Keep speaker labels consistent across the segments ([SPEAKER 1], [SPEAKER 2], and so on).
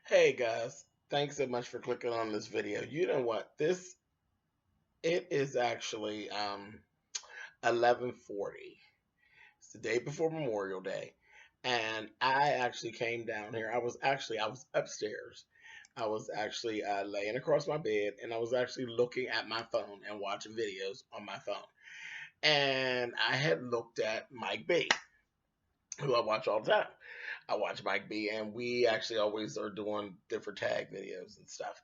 [SPEAKER 1] Hey guys, thanks so much for clicking on this video. You know what? It is actually 11:40. It's the day before Memorial Day, and I actually came down here. I was upstairs. I was actually laying across my bed, and I was actually looking at my phone and watching videos on my phone. And I had looked at Mike B, who I watch all the time. I watch Mike B, and we actually always are doing different tag videos and stuff.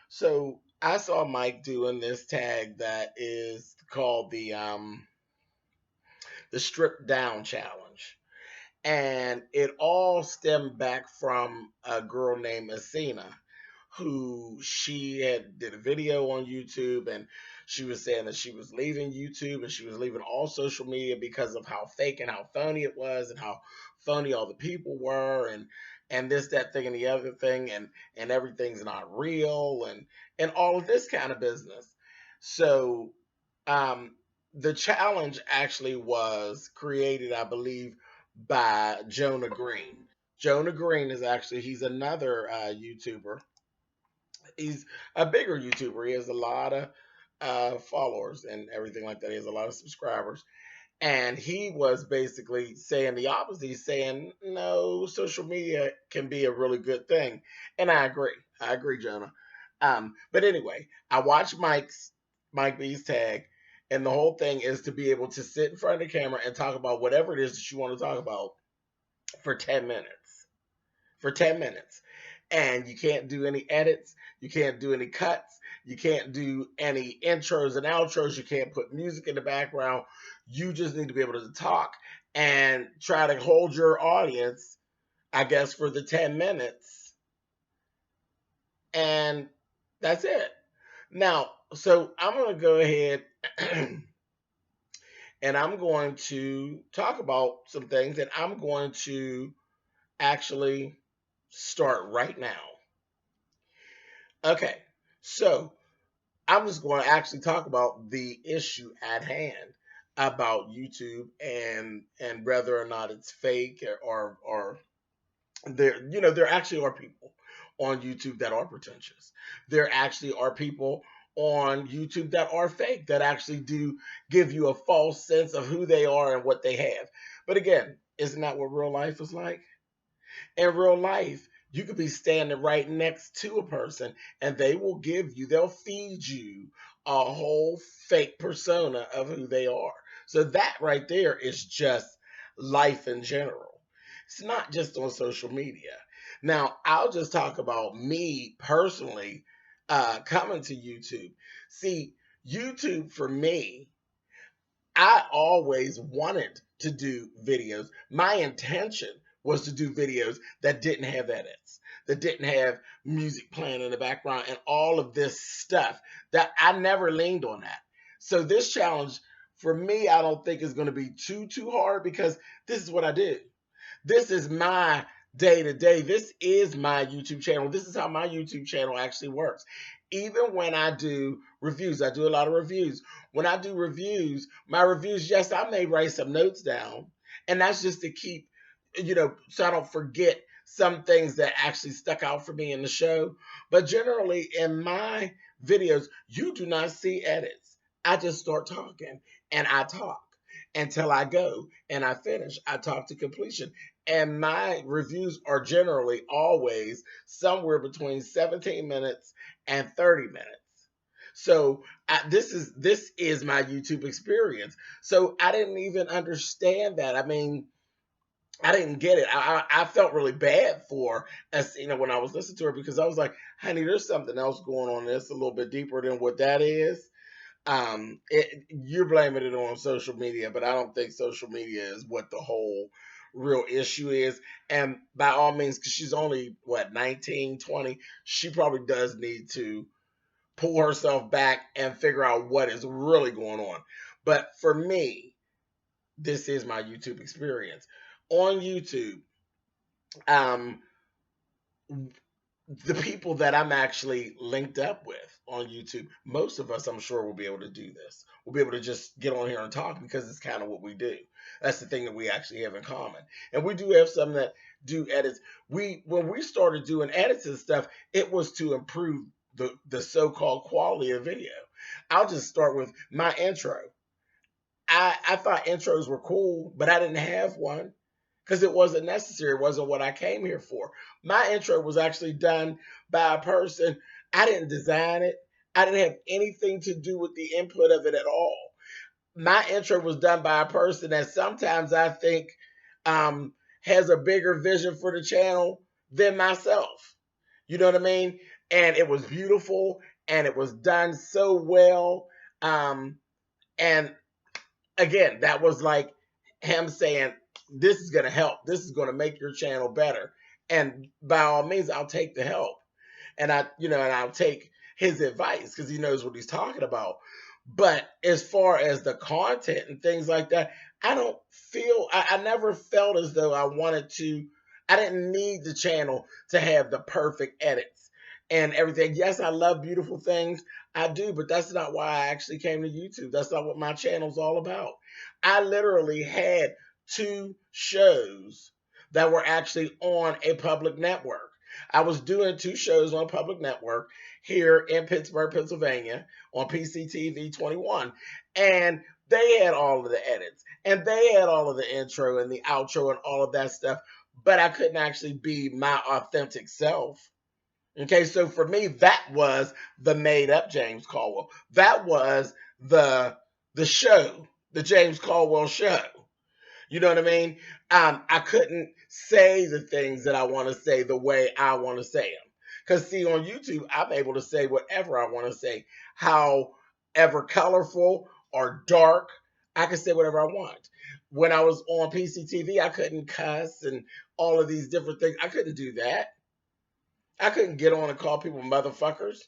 [SPEAKER 1] So I saw Mike doing this tag that is called the strip down challenge. And it all stemmed back from a girl named Essena, who she had did a video on YouTube, and she was saying that she was leaving YouTube and she was leaving all social media because of how fake and how phony it was and how phony all the people were, and this, that thing and the other thing, and everything's not real, and all of this kind of business. So um the challenge actually was created, I believe, by Jonah Green. Jonah Green is actually, he's another YouTuber. He's a bigger YouTuber. He has a lot of followers and everything like that. He has a lot of subscribers. And he was basically saying the opposite. He's saying, no, social media can be a really good thing. And I agree. I agree, Jonah. But anyway, I watched Mike B's tag, and the whole thing is to be able to sit in front of the camera and talk about whatever it is that you want to talk about for 10 minutes. For 10 minutes. And you can't do any edits, you can't do any cuts, you can't do any intros and outros, you can't put music in the background. You just need to be able to talk and try to hold your audience, I guess, for the 10 minutes. And that's it. Now, so I'm going to go ahead and I'm going to talk about some things, and I'm going to actually start right now. Okay, so I'm just going to actually talk about the issue at hand about YouTube, and whether or not it's fake, or there actually are people on YouTube that are pretentious. There actually are people on YouTube that are fake, that actually do give you a false sense of who they are and what they have. But again, isn't that what real life is like? In real life, you could be standing right next to a person, and they'll feed you a whole fake persona of who they are. So that right there is just life in general. It's not just on social media. Now, I'll just talk about me personally coming to YouTube. See, YouTube for me, I always wanted to do videos. My intention was to do videos that didn't have edits, that didn't have music playing in the background, and all of this stuff. That I never leaned on that. So this challenge for me, I don't think is going to be too hard, because this is what I do. This is my day to day. This is my YouTube channel. This is how my YouTube channel actually works. Even when I do reviews, I do a lot of reviews. When I do reviews, my reviews, yes, I may write some notes down, and that's just to keep, so I don't forget some things that actually stuck out for me in the show. But generally, in my videos, you do not see edits. I just start talking, and I talk until I go and I finish. I talk to completion. And my reviews are generally always somewhere between 17 minutes and 30 minutes. So this is my YouTube experience. So I didn't even understand that. I mean, I didn't get it. I felt really bad for Essena when I was listening to her, because I was like, honey, there's something else going on that's a little bit deeper than what that is. You're blaming it on social media, but I don't think social media is what the whole real issue is. And by all means, because she's only what, 19, 20, she probably does need to pull herself back and figure out what is really going on. But for me, this is my YouTube experience. On YouTube, um the people that I'm actually linked up with on YouTube, most of us, I'm sure, will be able to do this. We'll be able to just get on here and talk because it's kind of what we do. That's the thing that we actually have in common. And we do have some that do edits. When we started doing edits and stuff, it was to improve the so-called quality of video. I'll just start with my intro. I thought intros were cool, but I didn't have one because it wasn't necessary. It wasn't what I came here for. My intro was actually done by a person. I didn't design it. I didn't have anything to do with the input of it at all. My intro was done by a person that sometimes I think um, has a bigger vision for the channel than myself. You know what I mean? And it was beautiful and it was done so well. And again, that was like him saying, this is going to help. This is going to make your channel better. And by all means, I'll take the help. And I'll take his advice because he knows what he's talking about. But as far as the content and things like that, I never felt as though I didn't need the channel to have the perfect edits and everything. Yes, I love beautiful things. I do, but that's not why I actually came to YouTube. That's not what my channel's all about. I literally had two shows that were actually on a public network. I was doing two shows on a public network here in Pittsburgh, Pennsylvania on PCTV 21. And they had all of the edits and they had all of the intro and the outro and all of that stuff, but I couldn't actually be my authentic self. Okay, so for me, that was the made up James Colwell. That was the show, the James Colwell show. You know what I mean? I couldn't say the things that I want to say the way I want to say them. Because, see, on YouTube, I'm able to say whatever I want to say, however colorful or dark, I can say whatever I want. When I was on PCTV, I couldn't cuss and all of these different things. I couldn't do that. I couldn't get on and call people motherfuckers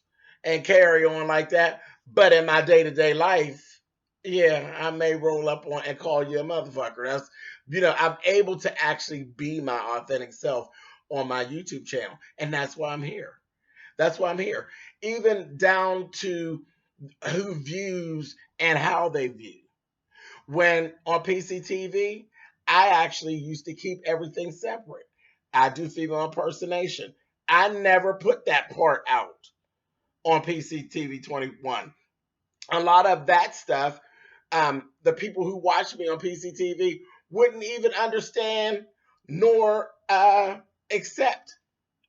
[SPEAKER 1] and carry on like that. But in my day to day life, yeah, I may roll up on and call you a motherfucker. I'm able to actually be my authentic self on my YouTube channel. And that's why I'm here. That's why I'm here. Even down to who views and how they view. When on PCTV, I actually used to keep everything separate. I do female impersonation. I never put that part out on PCTV 21. A lot of that stuff, the people who watch me on PCTV wouldn't even understand nor accept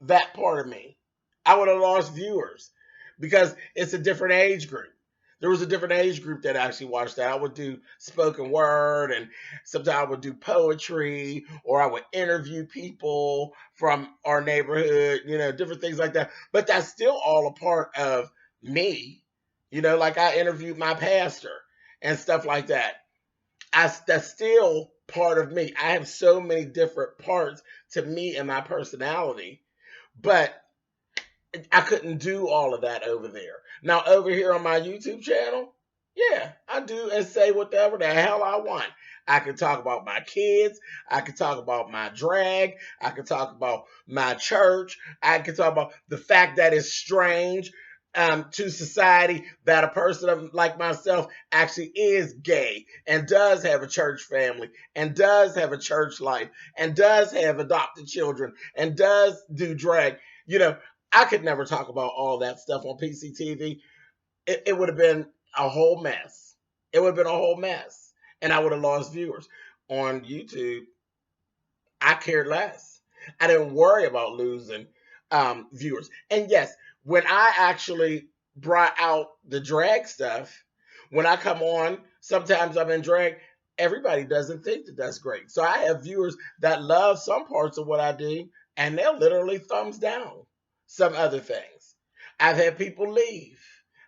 [SPEAKER 1] that part of me. I would have lost viewers because it's a different age group. There was a different age group that actually watched that. I would do spoken word and sometimes I would do poetry or I would interview people from our neighborhood, different things like that. But that's still all a part of me. Like I interviewed my pastor and stuff like that. That's still part of me. I have so many different parts to me and my personality, but I couldn't do all of that over there. Now, over here on my YouTube channel, yeah, I do and say whatever the hell I want. I can talk about my kids. I can talk about my drag. I can talk about my church. I can talk about the fact that it's strange to society that a person like myself actually is gay and does have a church family and does have a church life and does have adopted children and does do drag. I could never talk about all that stuff on PCTV. It would have been a whole mess. It would have been a whole mess. And I would have lost viewers. On YouTube, I cared less. I didn't worry about losing viewers. And yes, when I actually brought out the drag stuff, when I come on, sometimes I'm in drag. Everybody doesn't think that that's great. So I have viewers that love some parts of what I do, and they'll literally thumbs down some other things. I've had people leave.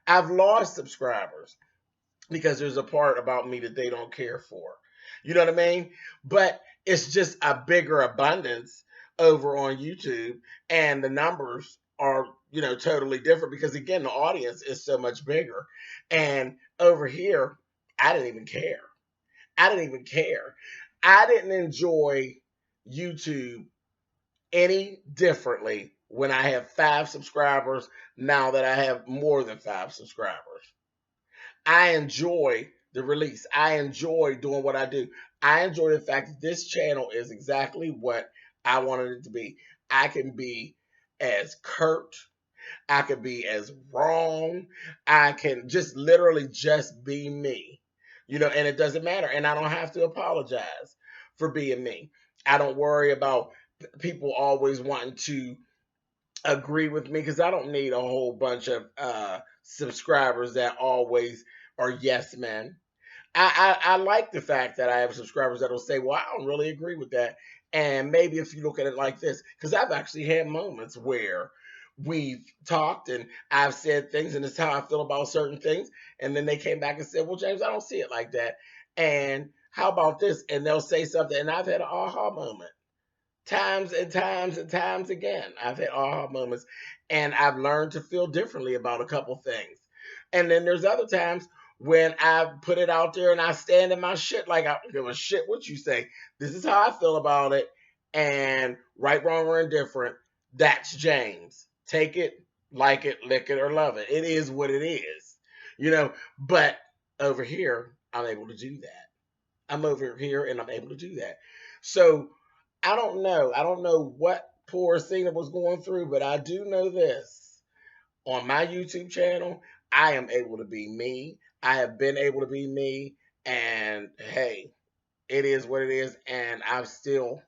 [SPEAKER 1] I've lost subscribers because there's a part about me that they don't care for. You know what I mean? But it's just a bigger abundance over on YouTube, and the numbers are, totally different because, again, the audience is so much bigger. And over here, I didn't even care. I didn't even care. I didn't enjoy YouTube any differently when I have 5 subscribers, now that I have more than 5 subscribers. I enjoy the release. I enjoy doing what I do. I enjoy the fact that this channel is exactly what I wanted it to be. I can be as curt, I can be as wrong, I can just literally just be me. And it doesn't matter. And I don't have to apologize for being me. I don't worry about people always wanting to agree with me because I don't need a whole bunch of subscribers that always are yes men. I like the fact that I have subscribers that'll say, well, I don't really agree with that. And maybe if you look at it like this, because I've actually had moments where we've talked and I've said things and this is how I feel about certain things. And then they came back and said, well, James, I don't see it like that. And how about this? And they'll say something. And I've had an aha moment times and times and times again. I've had aha moments and I've learned to feel differently about a couple things. And then there's other times when I put it out there and I stand in my shit like I don't give a shit what you say. This is how I feel about it. And right, wrong, or indifferent, that's James. Take it, like it, lick it, or love it. It is what it is. But over here, I'm able to do that. I'm over here and I'm able to do that. So I don't know. I don't know what poor Essena was going through, but I do know this. On my YouTube channel, I am able to be me. I have been able to be me. And hey, it is what it is. And I still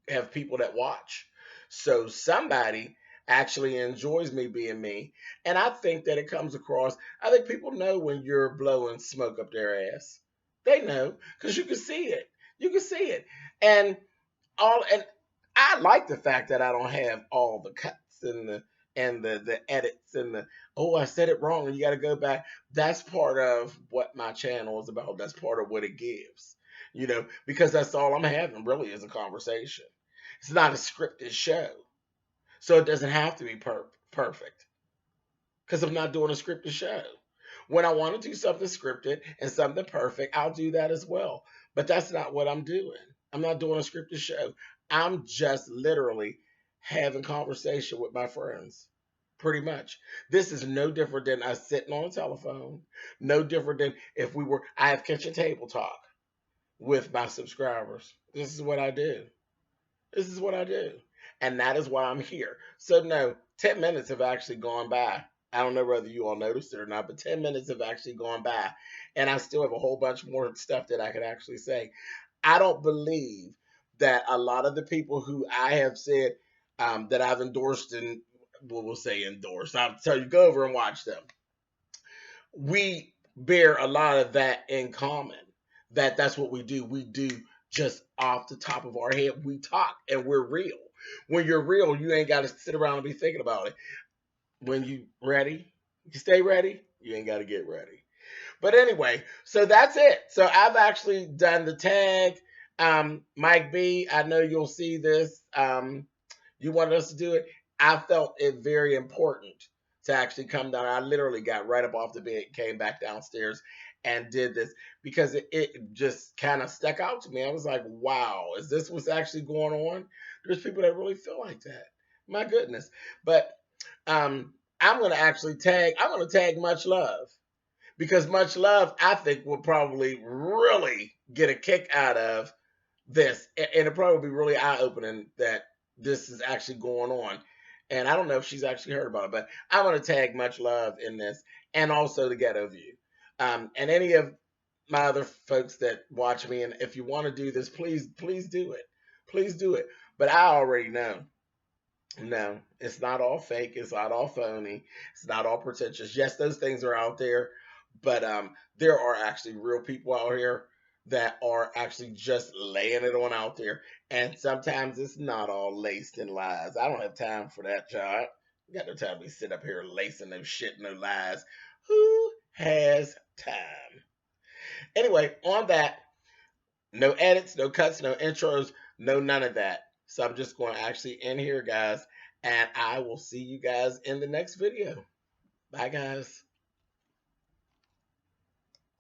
[SPEAKER 1] have people that watch. So somebody actually enjoys me being me. And I think that it comes across. I think people know when you're blowing smoke up their ass. They know because you can see it. You can see it. And I like the fact that I don't have all the cuts and the edits and the I said it wrong and you got to go back. That's part of what my channel is about. That's part of what it gives. Because that's all I'm having really is a conversation. It's not a scripted show, so it doesn't have to be perfect because I'm not doing a scripted show. When I want to do something scripted and something perfect, I'll do that as well. But that's not what I'm doing. I'm not doing a scripted show. I'm just literally having conversation with my friends. Pretty much. This is no different than us sitting on a telephone. No different than if I have kitchen table talk with my subscribers. This is what I do. This is what I do. And that is why I'm here. So, no, 10 minutes have actually gone by. I don't know whether you all noticed it or not, but 10 minutes have actually gone by. And I still have a whole bunch more stuff that I could actually say. I don't believe that a lot of the people who I have said that I've endorsed and we'll say endorsed, I'll tell you, go over and watch them. We bear a lot of that in common. That's what we do. We do just off the top of our head. We talk and we're real. When you're real, you ain't got to sit around and be thinking about it. When you ready, you stay ready, you ain't got to get ready. But anyway, so that's it. So I've actually done the tag. Mike B, I know you'll see this. You wanted us to do it. I felt it very important to actually come down. I literally got right up off the bed, came back downstairs, and did this because it just kind of stuck out to me. I was like, wow, is this what's actually going on? There's people that really feel like that. My goodness. But I'm going to actually tag, I'm going to tag Much Love because Much Love, I think, will probably really get a kick out of this. And it'll probably be really eye opening that this is actually going on. And I don't know if she's actually heard about it, but I'm going to tag Much Love in this and also the Ghetto View. And any of my other folks that watch me, and if you want to do this, please do it. Please do it. But I already know. No, it's not all fake. It's not all phony. It's not all pretentious. Yes, those things are out there, but there are actually real people out here that are actually just laying it on out there. And sometimes it's not all laced in lies. I don't have time for that, child. I got no time to sit up here lacing no shit, no lies. Who has time? Anyway, on that, no edits, no cuts, no intros, no none of that. So I'm just going to actually end here, guys. And I will see you guys in the next video. Bye, guys.